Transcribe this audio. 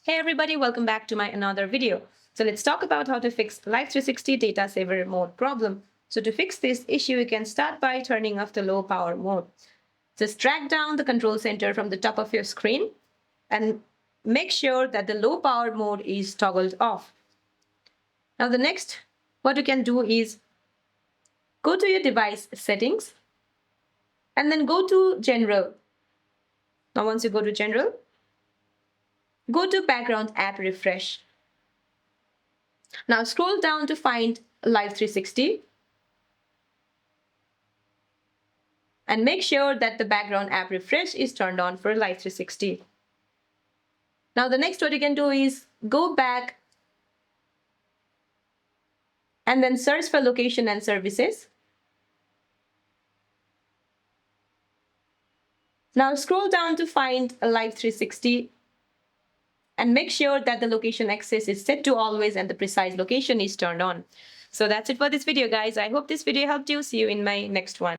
Hey everybody, welcome back to my another video. So let's talk about how to fix Life360 data saver mode problem. So to fix this issue, you can start by turning off the low power mode. Just drag down the control center from the top of your screen and make sure that the low power mode is toggled off. Now the next, what you can do is go to your device settings and then go to general. Now once you go to general, go to background app refresh. Now scroll down to find Life360 and make sure that the background app refresh is turned on for Life360. Now the next what you can do is go back and then search for location and services. Now scroll down to find Life360 and make sure that the location access is set to always and the precise location is turned on. So that's it for this video, guys. I hope this video helped you. See you in my next one.